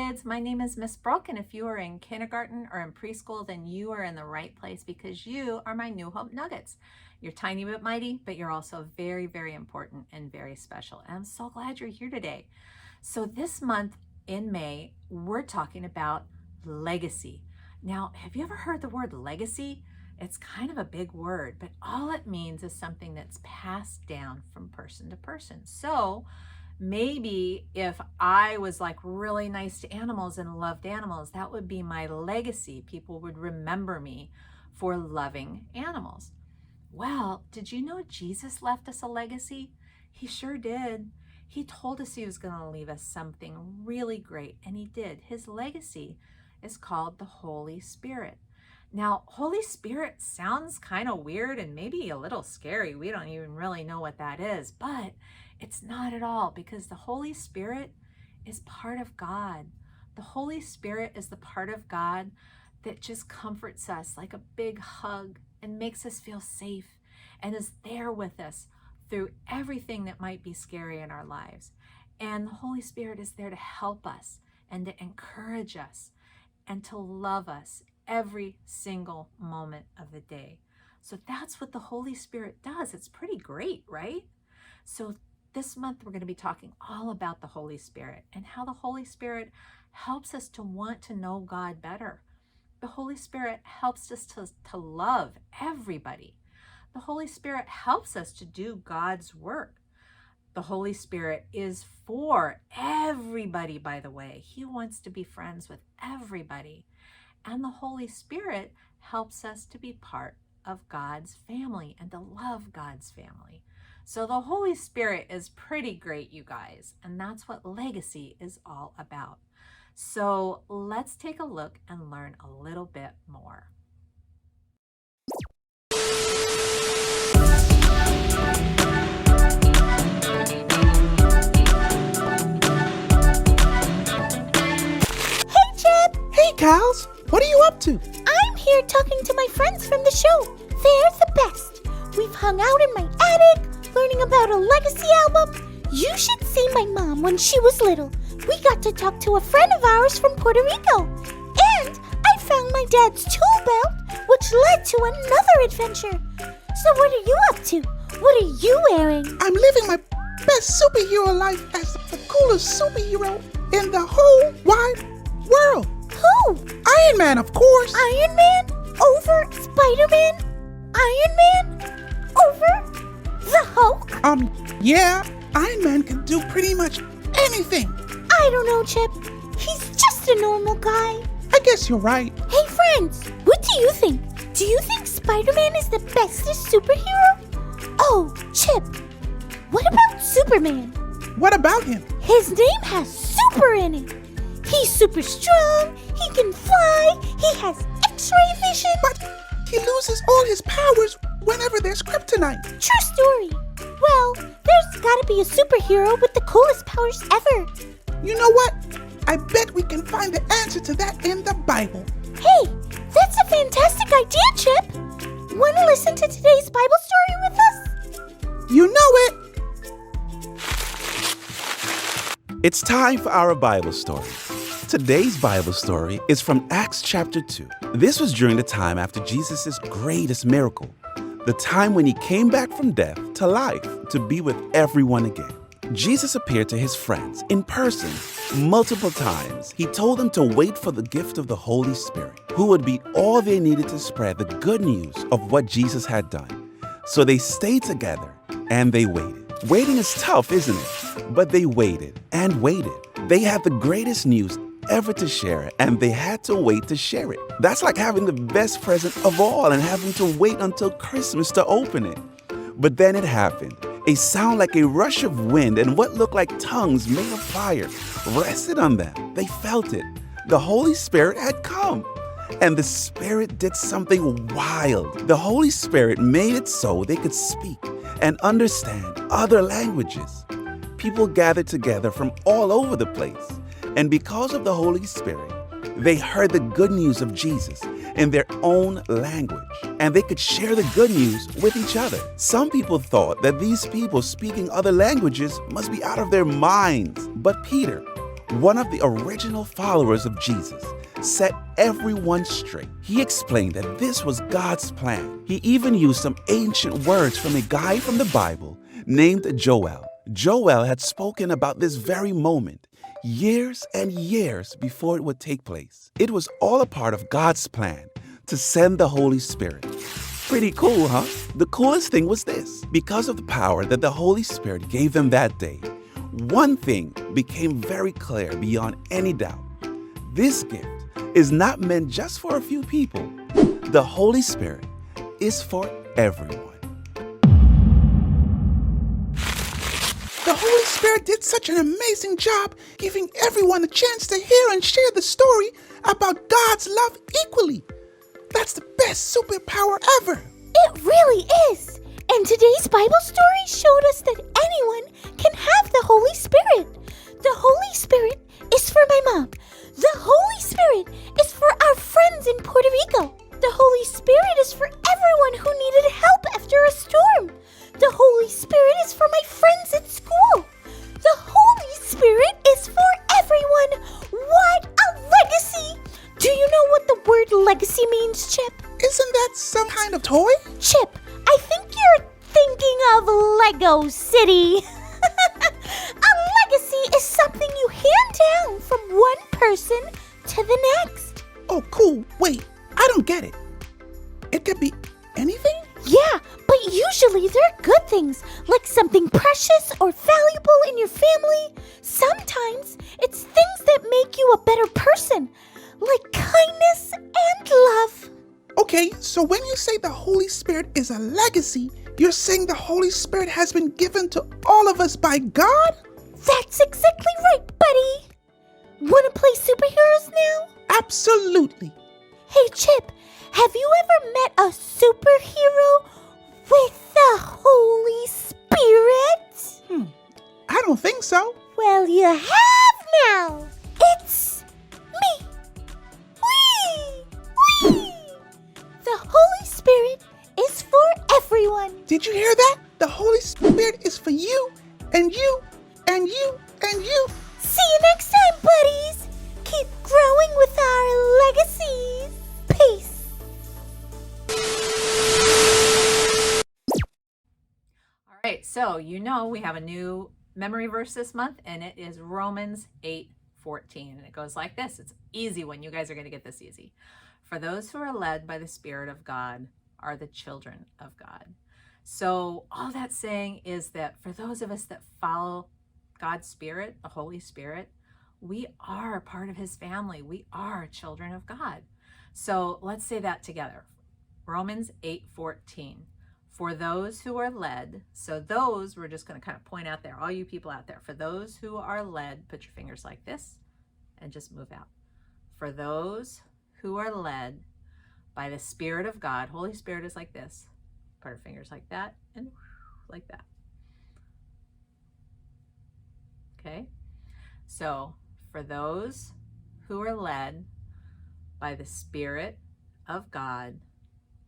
kids. My name is Miss Brooke, and if you are in kindergarten or in preschool, then you are in the right place because you are my New Hope Nuggets. You're tiny but mighty, but you're also very, very important and very special. And I'm so glad you're here today. So this month in May, we're talking about legacy. Now, have you ever heard the word legacy? It's kind of a big word, but all it means is something that's passed down from person to person. So maybe if I was like really nice to animals and loved animals, that would be my legacy. People would remember me for loving animals. Well, did you know Jesus left us a legacy? He sure did. He told us he was going to leave us something really great, and he did. His legacy is called the Holy Spirit. Now, Holy Spirit sounds kind of weird and maybe a little scary. We don't even really know what that is, but it's not at all, because the Holy Spirit is part of God. The Holy Spirit is the part of God that just comforts us like a big hug and makes us feel safe and is there with us through everything that might be scary in our lives. And the Holy Spirit is there to help us and to encourage us and to love us every single moment of the day. So that's what the Holy Spirit does. It's pretty great, right? So this month we're going to be talking all about the Holy Spirit and how the Holy Spirit helps us to want to know God better. The Holy Spirit helps us to love everybody. The Holy Spirit helps us to do God's work. The Holy Spirit is for everybody, by the way. He wants to be friends with everybody. And the Holy Spirit helps us to be part of God's family and to love God's family. So the Holy Spirit is pretty great, you guys, and that's what legacy is all about. So let's take a look and learn a little bit more. Hey, Chip! Hey, Cows! What are you up to? I'm here talking to my friends from the show. They're the best. We've hung out in my attic, learning about a legacy album. You should see my mom when she was little. We got to talk to a friend of ours from Puerto Rico. And I found my dad's tool belt, which led to another adventure. So what are you up to? What are you wearing? I'm living my best superhero life as the coolest superhero in the whole wide world. Who? Iron Man, of course. Iron Man? Over Spider-Man? Iron Man? Over the Hulk? Yeah, Iron Man can do pretty much anything. I don't know, Chip. He's just a normal guy. I guess you're right. Hey, friends, what do you think? Do you think Spider-Man is the bestest superhero? Oh, Chip, what about Superman? What about him? His name has super in it. He's super strong, he can fly, he has X-ray vision. But he loses all his powers whenever there's kryptonite. True story. Well, there's gotta be a superhero with the coolest powers ever. You know what? I bet we can find the answer to that in the Bible. Hey, that's a fantastic idea, Chip. Wanna listen to today's Bible story with us? You know it. It's time for our Bible story. Today's Bible story is from Acts chapter 2. This was during the time after Jesus' greatest miracle, the time when he came back from death to life to be with everyone again. Jesus appeared to his friends in person multiple times. He told them to wait for the gift of the Holy Spirit, who would be all they needed to spread the good news of what Jesus had done. So they stayed together and they waited. Waiting is tough, isn't it? But they waited and waited. They had the greatest news ever to share it, and they had to wait to share it. That's like having the best present of all and having to wait until Christmas to open it. But then it happened. A sound like a rush of wind and what looked like tongues made of fire rested on them. They felt it. The Holy Spirit had come. And the Spirit did something wild. The Holy Spirit made it so they could speak and understand other languages. People gathered together from all over the place. And because of the Holy Spirit, they heard the good news of Jesus in their own language, and they could share the good news with each other. Some people thought that these people speaking other languages must be out of their minds. But Peter, one of the original followers of Jesus, set everyone straight. He explained that this was God's plan. He even used some ancient words from a guy from the Bible named Joel. Joel had spoken about this very moment years and years before it would take place. It was all a part of God's plan to send the Holy Spirit. Pretty cool, huh? The coolest thing was this. Because of the power that the Holy Spirit gave them that day, one thing became very clear beyond any doubt. This gift is not meant just for a few people. The Holy Spirit is for everyone. The Holy Spirit did such an amazing job giving everyone a chance to hear and share the story about God's love equally. That's the best superpower ever. It really is. And today's Bible story showed us that anyone can have the Holy Spirit. The Holy Spirit is for my mom. The Holy Spirit is for our friends in Puerto Rico. The Holy Spirit is for everyone who needed help after a storm. The Holy Spirit is for my friends at school. The Holy Spirit is for everyone. What a legacy! Do you know what the word legacy means, Chip? Isn't that some kind of toy? Chip, I think you're thinking of Lego City. A legacy is something you hand down from one person to the next. Oh, cool. Wait, I don't get it. It could be anything? Yeah, but usually they're good things, like something precious or valuable in your family. Sometimes it's things that make you a better person, like kindness and love. Okay, so when you say the Holy Spirit is a legacy, you're saying the Holy Spirit has been given to all of us by God? That's exactly right, buddy. Wanna play superheroes now? Absolutely. Hey, Chip, have you ever met a superhero with the Holy Spirit? I don't think so. Well, you have now. It's me. Whee! Whee! The Holy Spirit is for everyone. Did you hear that? The Holy Spirit is for you, and you, and you, and you. See you next time, buddies. Keep growing with our legacies. Peace. All right, so we have a new memory verse this month, and it is Romans 8:14, and it goes like this. It's easy one. You guys are going to get this easy. For those who are led by the Spirit of God are the children of God. So all that's saying is that for those of us that follow God's Spirit, the Holy Spirit, we are part of his family. We are children of God. So let's say that together. Romans 8:14. For those who are led, so those, we're just going to kind of point out there, all you people out there, for those who are led, put your fingers like this and just move out. For those who are led by the Spirit of God, Holy Spirit is like this, put our fingers like that and like that. Okay, so for those who are led by the Spirit of God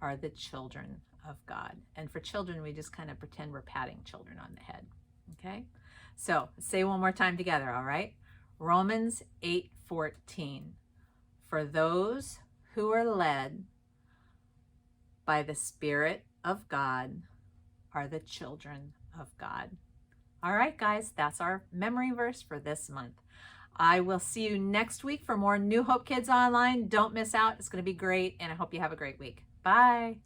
are the children of God. And for children, we just kind of pretend we're patting children on the head. Okay, so say one more time together. All right, Romans 8:14. For those who are led by the Spirit of God are the children of God. All right, guys, that's our memory verse for this month. I will see you next week for more New Hope Kids Online. Don't miss out. It's going to be great, and I hope you have a great week. Bye.